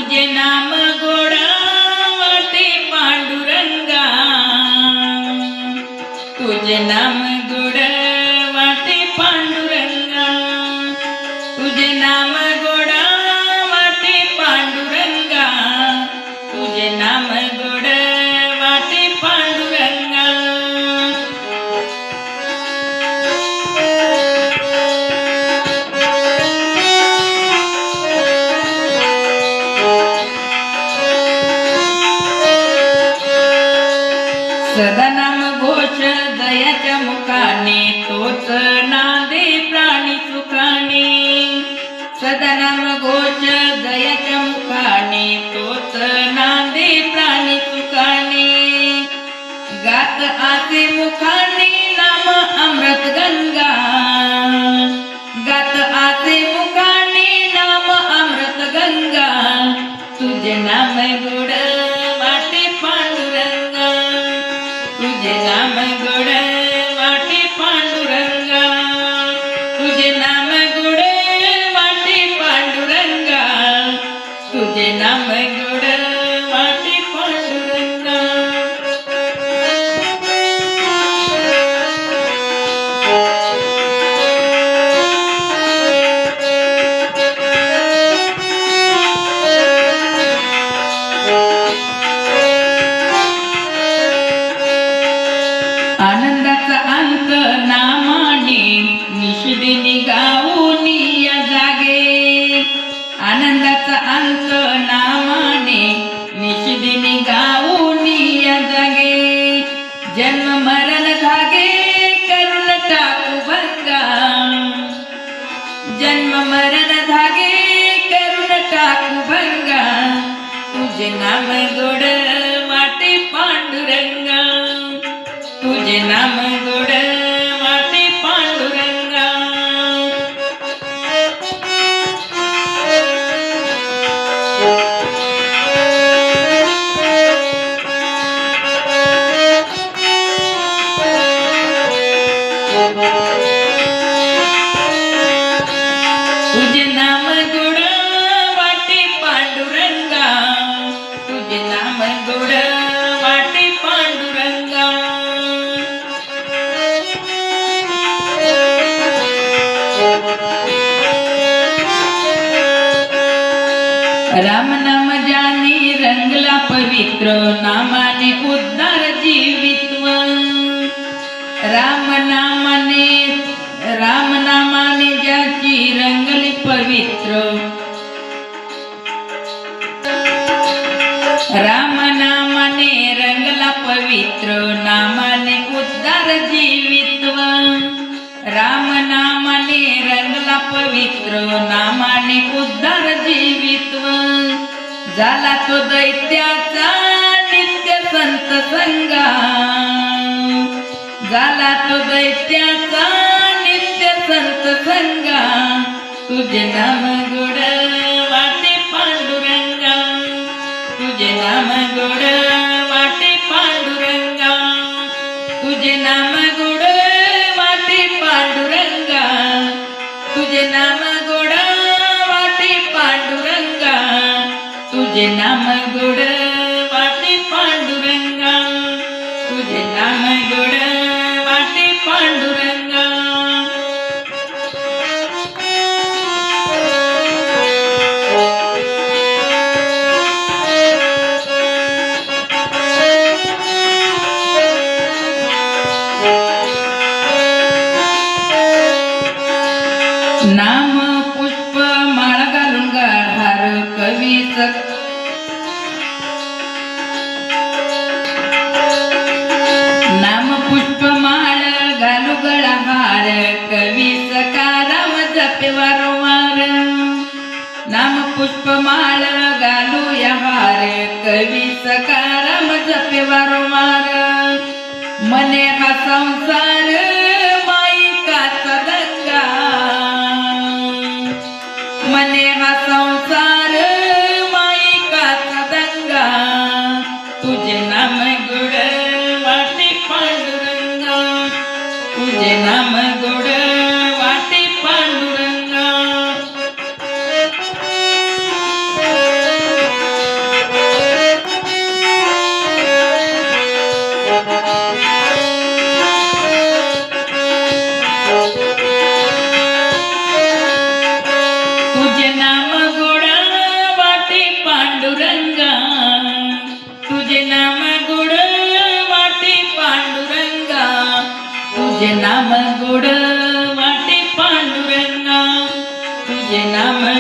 तुझे नाम गोड वाटे पांडुरंगा, तुझे नाम गोड वाटे पांडुरंगा, तुझे नाम गोड वाटे पांडुरंगा, तुझे नाम गोड वाटे पांडुरंगा. सदा नाम घोष दयाच्या मुखाने, तोच नांदे प्राणी सुखाने. सदा नाम घोष दयाच्या मुखाने, तोच नांदे प्राणी सुखाने. गात आसे मुखाने नाम अमृत गंगा, गात आसे मुखाने नाम अमृत गंगा. तुझे नाम गोड वाटे पांडुरंगा, तुझे नाम गोड वाटे पांडुरंगा, तुझे नाम गोड वाटे पांडुरंगा, तुझे नाम गोड वाटे पांडुरंगा. आनंदाचा अंत नामाने, निषेधीने गाऊन या जागे. आनंदाचा अंत नामाने, निषेधीने गाऊन या जागे. जन्म मरण धागे करून टाकू भंगा, जन्म मरण धागे करून टाकू भंगा. तुझे नाम गोड वाटे पांडुरंगा, तुझे नाम गोड वाटे पांडुरंगा. तुझे नाम गोड वाटे पांडुरंगा, तुझे नाम गोड वाटे पांडुरंगा. राम नाम जानी रंगला पवित्र, नामाने उद्धार जीवित्व. राम नामाने ज्याची रंगली पवित्र, राम नामाने रंगला पवित्र, नामाने उद्धार जीवित्व. राम नामाने रंगला पवित्र, नामाने उद्धार जीवित्व. झाला तो दैत्याचा नित्य संत संगा, झाला तो दैत्याचा नित्य संत संगा. तुझे नाम गोड वाटे पांडुरंगा, तुझे नाम गोड वाटे पांडुरंगा, तुझे नाम गोड वाटे पांडुरंगा, तुझे नाम गोड वाटे पांडुरंगा, तुझे नाम गोड वाटे पांडुरंगा, तुझे नाम गोड वाटे पांडुरंगा. नाम पुष्प माळ घालून गाढार कवी नाम पुष्प माळ घालू गळहार, कवी सकाराम जपे वारंवार. नाम पुष्प माळ घालू या हार, कवी सकाराम जपे वारंवार. मने हा संसार माईकाचा दंगा, मने हा संसार माईकाचा दंगा. तुझे नाम गोड वाटे पांडुरंगा, तुझे नाम गोड वाटे पांडुरंगा. तुझे नाम गोड वाटे पांडुरंगा तुझे नाम